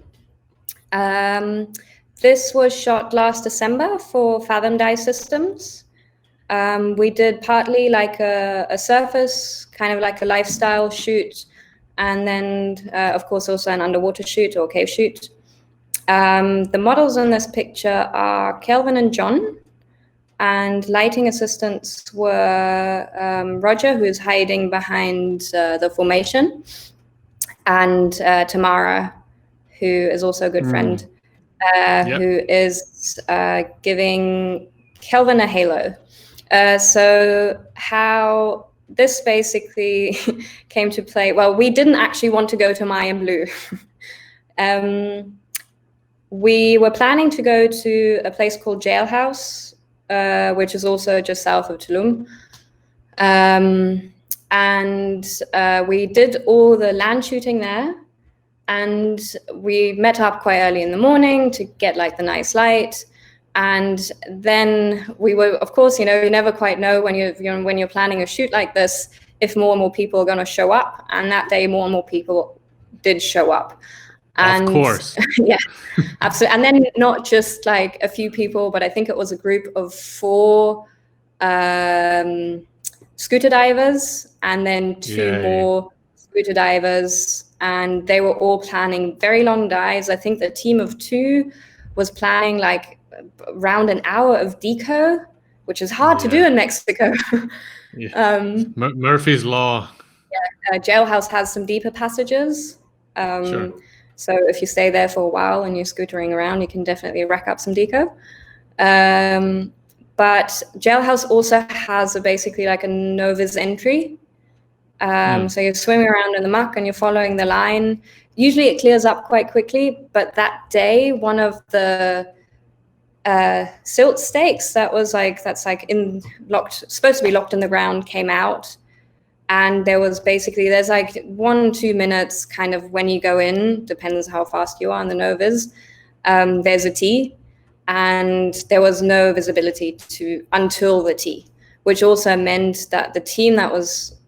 [SPEAKER 4] This was shot last December for Fathom Dive Systems. We did partly like a surface, kind of like a lifestyle shoot, and then, of course, also an underwater shoot or cave shoot. The models in this picture are Kelvin and John, and lighting assistants were Roger, who is hiding behind the formation, and Tamara, who is also a good friend. Who is giving Kelvin a halo. So how this basically came to play, well, we didn't actually want to go to Mayan Blue. We were planning to go to a place called Jailhouse, which is also just south of Tulum. And we did all the land shooting there. And we met up quite early in the morning to get like the nice light. And then we were, of course, you know, you never quite know when you're planning a shoot like this, if more and more people are going to show up. And that day, more and more people did show up. And
[SPEAKER 1] of course.
[SPEAKER 4] yeah, absolutely. And then not just like a few people, but I think it was a group of 4 scooter divers and then 2 more scooter divers. And they were all planning very long dives. I think the team of 2 was planning like around an hour of deco, which is hard to do in Mexico.
[SPEAKER 1] Murphy's Law.
[SPEAKER 4] Jailhouse has some deeper passages.
[SPEAKER 1] Sure.
[SPEAKER 4] So if you stay there for a while and you're scootering around, you can definitely rack up some deco. But Jailhouse also has basically like a no-viz entry. So you're swimming around in the muck and you're following the line. Usually it clears up quite quickly, but that day, one of the silt stakes supposed to be locked in the ground came out. And there's like 1-2 minutes kind of when you go in, depends how fast you are on the no-viz. There's a T, and there was no visibility until the T, which also meant that the team that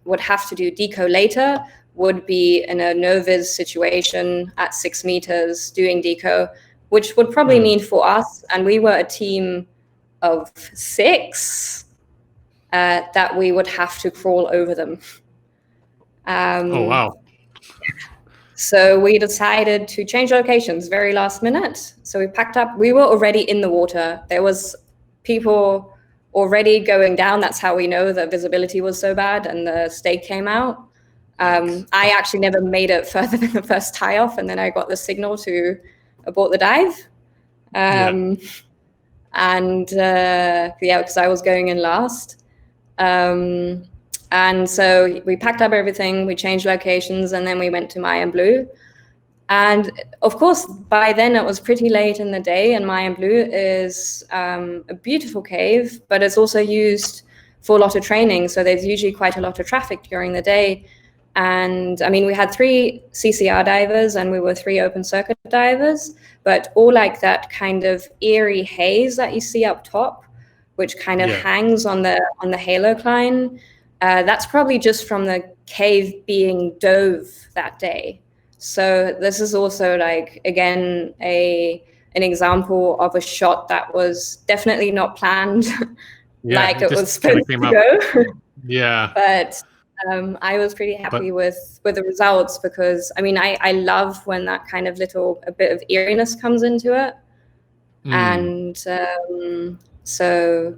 [SPEAKER 4] would have to do deco later would be in a no-viz situation at 6 meters doing deco, which would probably mean for us, and we were a team of 6, that we would have to crawl over them.
[SPEAKER 1] Oh, wow.
[SPEAKER 4] So we decided to change locations very last minute. So we packed up. We were already in the water. There was people already going down. That's how we know the visibility was so bad and the stake came out. I actually never made it further than the first tie off, and then I got the signal to abort the dive. Because I was going in last. And so we packed up everything, we changed locations, and then we went to Mayan Blue. And of course, by then it was pretty late in the day, and Mayan Blue is a beautiful cave, but it's also used for a lot of training. So there's usually quite a lot of traffic during the day. And I mean, we had 3 CCR divers and we were 3 open circuit divers, but all like that kind of eerie haze that you see up top, which kind of hangs on the halocline. That's probably just from the cave being dove that day. So this is also like, again, an example of a shot that was definitely not planned like it was supposed to go. But I was pretty happy with the results, because I mean, I love when that kind of a bit of eeriness comes into it. And so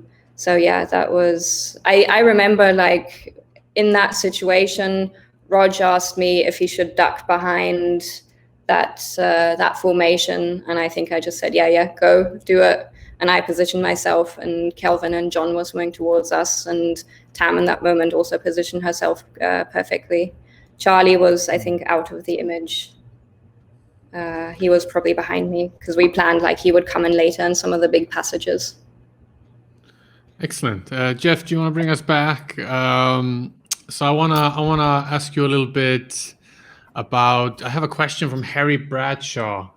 [SPEAKER 4] yeah, that was, I remember like in that situation, Rog asked me if he should duck behind that formation. And I think I just said, yeah, go do it. And I positioned myself, and Kelvin and John were swimming towards us, and Tam in that moment also positioned herself perfectly. Charlie was, I think, out of the image. He was probably behind me because we planned like he would come in later in some of the big passages.
[SPEAKER 1] Excellent. Jeff, do you want to bring us back? So I wanna ask you a little bit about, I have a question from Harry Bradshaw.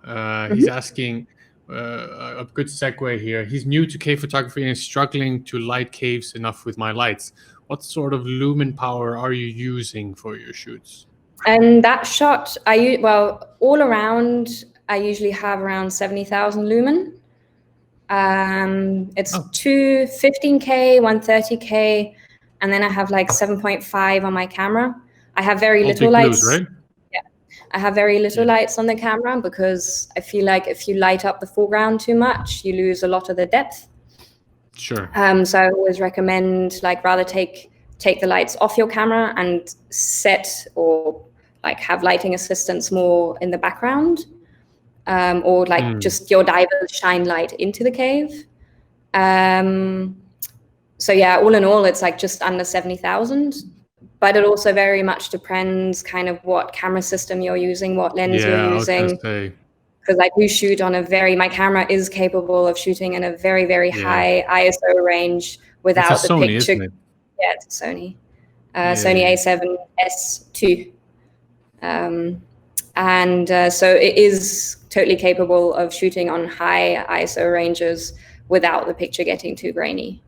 [SPEAKER 1] He's asking, a good segue here. He's new to cave photography and is struggling to light caves enough with my lights. What sort of lumen power are you using for your shoots?
[SPEAKER 4] And that shot, all around, I usually have around 70,000 lumen. It's 2 15K, 130K, and then I have like 7.5 on my camera. I have very little lights. Blues, right? Yeah, I have very little lights on the camera because I feel like if you light up the foreground too much, you lose a lot of the depth.
[SPEAKER 1] Sure.
[SPEAKER 4] So I always recommend like rather take the lights off your camera and set or like have lighting assistance more in the background. Or like just your divers shine light into the cave. So yeah, all in all, it's like just under 70,000. But it also very much depends kind of what camera system you're using, what lens you're using. Because like we shoot on my camera is capable of shooting in a very, very high ISO range without
[SPEAKER 1] it's a Sony,
[SPEAKER 4] picture.
[SPEAKER 1] Isn't it?
[SPEAKER 4] Yeah, it's a Sony. Sony A7S2. So it is totally capable of shooting on high ISO ranges without the picture getting too grainy.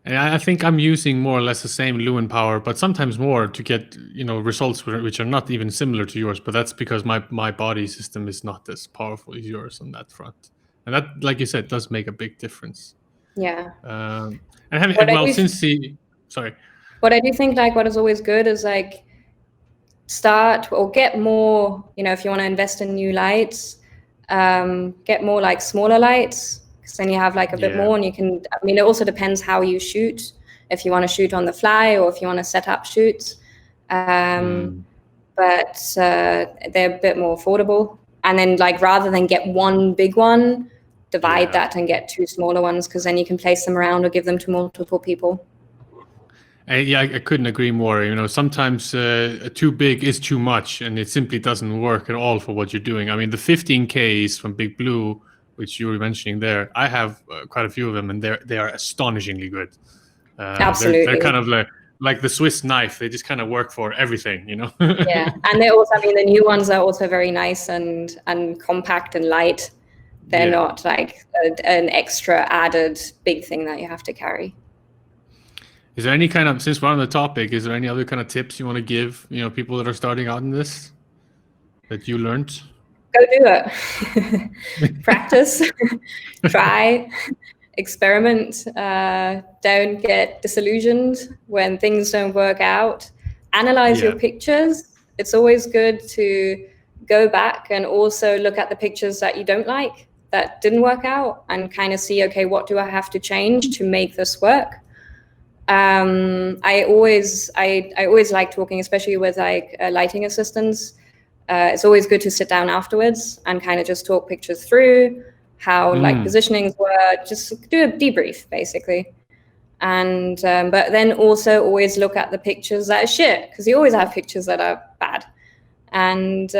[SPEAKER 1] And I think I'm using more or less the same Lewin power, but sometimes more to get results which are not even similar to yours. But that's because my body system is not as powerful as yours on that front, and that, like you said, does make a big difference.
[SPEAKER 4] Yeah.
[SPEAKER 1] And having
[SPEAKER 4] What I
[SPEAKER 1] well
[SPEAKER 4] do-
[SPEAKER 1] since the sorry.
[SPEAKER 4] What I do think, like, what is always good is like start or get more. If you want to invest in new lights, get more like smaller lights. Because then you have like a bit
[SPEAKER 1] Yeah.
[SPEAKER 4] more, and you can. I mean, it also depends how you shoot. If you want to shoot on the fly, or if you want to set up shoots, but they're a bit more affordable. And then, like, rather than get one big one, divide that and get two smaller ones, because then you can place them around or give them to multiple people.
[SPEAKER 1] I couldn't agree more. Sometimes too big is too much, and it simply doesn't work at all for what you're doing. I mean, the 15Ks from Big Blue, which you were mentioning there, I have quite a few of them, and they are astonishingly good.
[SPEAKER 4] Absolutely.
[SPEAKER 1] They're kind of like the Swiss knife. They just kind of work for everything,
[SPEAKER 4] Yeah, and they also, the new ones are also very nice and compact and light. They're not like an extra added big thing that you have to carry.
[SPEAKER 1] Is there any kind of, since we're on the topic, is there any other kind of tips you want to give, people that are starting out in this that you learned?
[SPEAKER 4] Go do it. Practice, try, experiment. Don't get disillusioned when things don't work out. Analyze your pictures. It's always good to go back and also look at the pictures that you don't like, that didn't work out, and kind of see, okay, what do I have to change to make this work? I always like talking, especially with like lighting assistants. It's always good to sit down afterwards and kind of just talk pictures through, how like positionings were, just do a debrief basically. And but then also always look at the pictures that are shit, because you always have pictures that are bad, and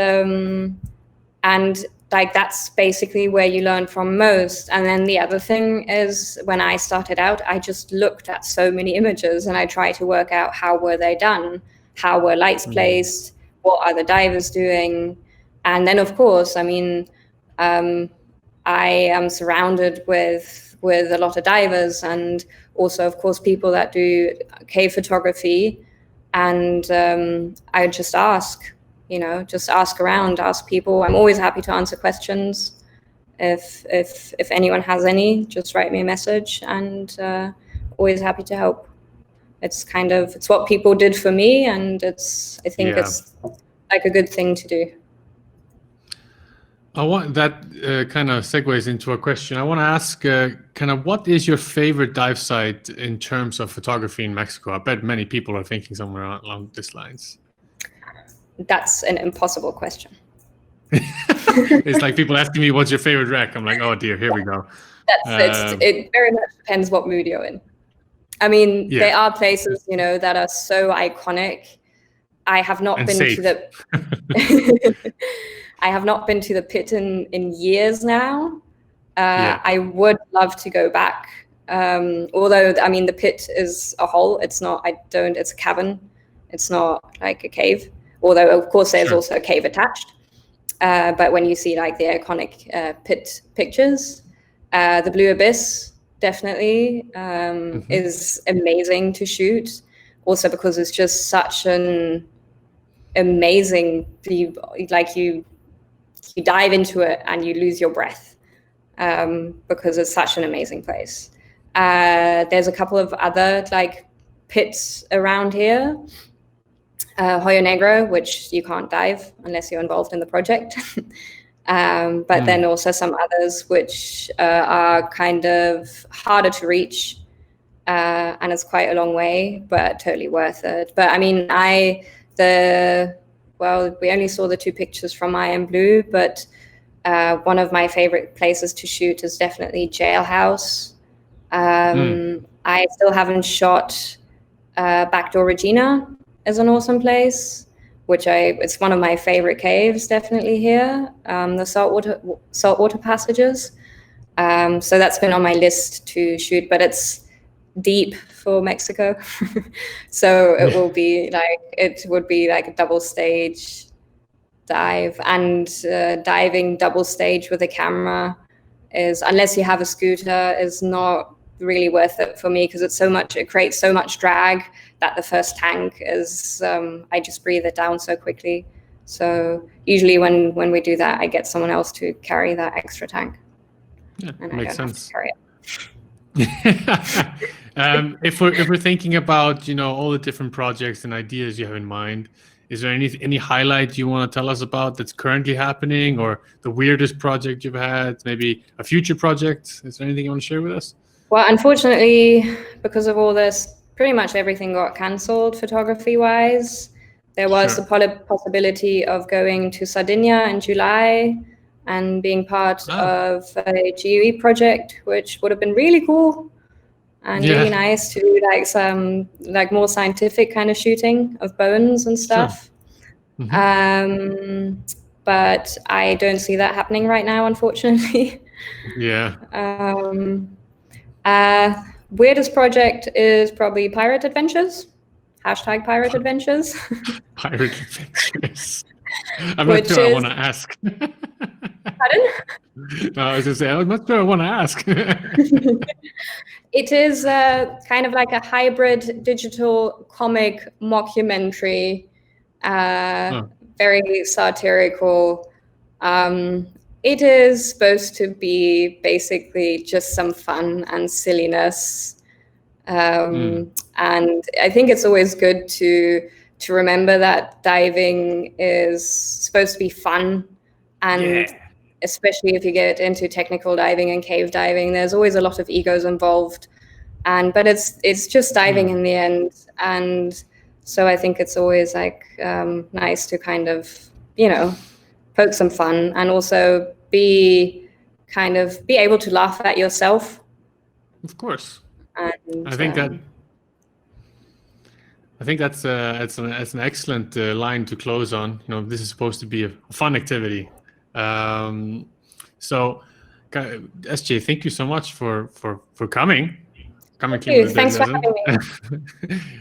[SPEAKER 4] like that's basically where you learn from most. And then the other thing is, when I started out, I just looked at so many images and I tried to work out how were they done, how were lights placed, what are the divers doing. And then of course, I am surrounded with a lot of divers, and also of course people that do cave photography, and I just ask around, ask people. I'm always happy to answer questions. If anyone has any, just write me a message, and always happy to help. It's what people did for me, and it's like a good thing to do.
[SPEAKER 1] I want that kind of segues into a question. I want to ask kind of, what is your favorite dive site in terms of photography in Mexico? I bet many people are thinking somewhere along these lines.
[SPEAKER 4] That's an impossible question.
[SPEAKER 1] It's like people asking me, what's your favorite rec? I'm like, oh dear, here we go.
[SPEAKER 4] It very much depends what mood you're in. I mean, there are places, that are so iconic. I have not been to the I have not been to the pit in years now. I would love to go back. Although, the pit is a hole. It's a cavern. It's not like a cave. Although, of course, there's also a cave attached. But when you see like the iconic pit pictures, the Blue Abyss definitely is amazing to shoot. Also because it's just such an amazing, you dive into it and you lose your breath because it's such an amazing place. There's a couple of other like pits around here. Hoyo Negro, which you can't dive unless you're involved in the project. But then also some others which are kind of harder to reach, and it's quite a long way, but totally worth it. But we only saw the two pictures from IM Blue, but one of my favorite places to shoot is definitely Jailhouse. I still haven't shot Backdoor Regina. Is an awesome place, it's one of my favorite caves, definitely here. The saltwater passages. So that's been on my list to shoot, but it's deep for Mexico. So it would be like a double stage dive, and diving double stage with a camera unless you have a scooter, is not really worth it for me because it creates so much drag that the first tank is, I just breathe it down so quickly. So usually when we do that, I get someone else to carry that extra tank.
[SPEAKER 1] Yeah,
[SPEAKER 4] and
[SPEAKER 1] makes
[SPEAKER 4] I don't
[SPEAKER 1] sense.
[SPEAKER 4] have to carry it.
[SPEAKER 1] If we're thinking about, all the different projects and ideas you have in mind, is there any highlight you want to tell us about that's currently happening, or the weirdest project you've had, maybe a future project? Is there anything you want to share with us?
[SPEAKER 4] Well, unfortunately, because of all this, pretty much everything got cancelled photography-wise. There was
[SPEAKER 1] Sure.
[SPEAKER 4] the possibility of going to Sardinia in July and being part of a GUE project, which would have been really cool and really nice to do some more scientific kind of shooting of bones and stuff.
[SPEAKER 1] Sure. Mm-hmm.
[SPEAKER 4] But I don't see that happening right now, unfortunately.
[SPEAKER 1] Yeah.
[SPEAKER 4] Weirdest project is probably Pirate Adventures. #Pirate Adventures.
[SPEAKER 1] Pirate Adventures. I'm not sure I want to ask.
[SPEAKER 4] Pardon?
[SPEAKER 1] No, I was going to say, I'm not sure I want to ask.
[SPEAKER 4] It is kind of like a hybrid digital comic mockumentary, very satirical. It is supposed to be basically just some fun and silliness. And I think it's always good to remember that diving is supposed to be fun, and especially if you get into technical diving and cave diving, there's always a lot of egos involved, but it's just diving in the end. And so I think it's always nice to kind of poke some fun and also be able to laugh at yourself.
[SPEAKER 1] Of course.
[SPEAKER 4] And
[SPEAKER 1] I think that's an excellent line to close on. This is supposed to be a fun activity. So, SJ, thank you so much for coming.
[SPEAKER 4] Thank you. Thanks for having me.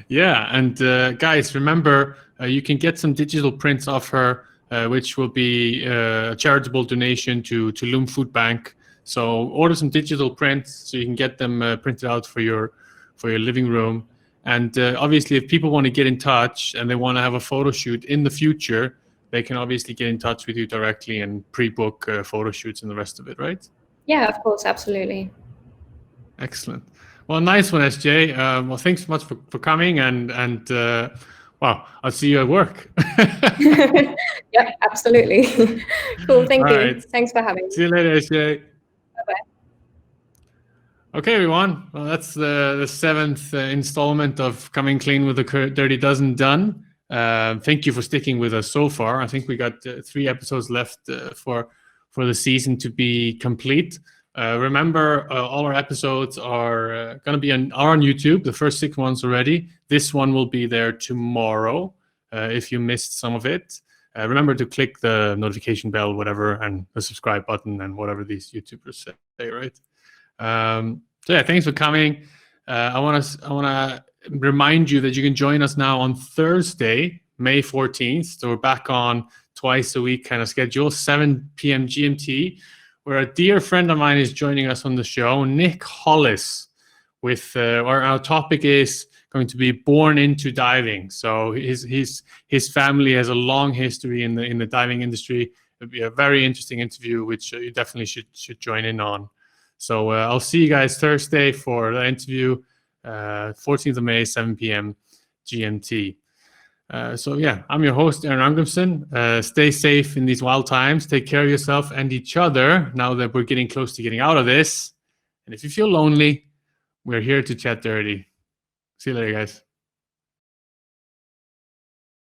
[SPEAKER 1] Yeah, and guys, remember you can get some digital prints of her, which will be a charitable donation to Loom Food Bank. So order some digital prints so you can get them printed out for your living room. And obviously, if people want to get in touch and they want to have a photo shoot in the future, they can obviously get in touch with you directly and pre-book photo shoots and the rest of it, right?
[SPEAKER 4] Yeah, of course, absolutely.
[SPEAKER 1] Excellent. Well, nice one, SJ. Well, thanks so much for coming, and wow, I'll see you at work.
[SPEAKER 4] Yeah, absolutely. Cool, thank you.
[SPEAKER 1] Right.
[SPEAKER 4] Thanks for having me.
[SPEAKER 1] See you later, SJ.
[SPEAKER 4] Bye-bye.
[SPEAKER 1] Okay, everyone. Well, that's the 7th installment of Coming Clean with the Dirty Dozen done. Thank you for sticking with us so far. I think we got 3 episodes left for the season to be complete. Remember, all our episodes are going to be on YouTube, the first 6 ones already. This one will be there tomorrow if you missed some of it. Remember to click the notification bell, whatever, and the subscribe button and whatever these YouTubers say, right? So yeah, thanks for coming. I want to remind you that you can join us now on Thursday, May 14th. So we're back on twice a week kind of schedule, 7 p.m. GMT, where a dear friend of mine is joining us on the show, Nick Hollis, with our topic is going to be born into diving. So his family has a long history in the diving industry. It'll be a very interesting interview, which you definitely should join in on. So I'll see you guys Thursday for the interview, 14th of May, 7 p.m. GMT. So yeah, I'm your host, Aron Arngrimsson. Stay safe in these wild times. Take care of yourself and each other now that we're getting close to getting out of this. And if you feel lonely, we're here to chat dirty. See you later, guys.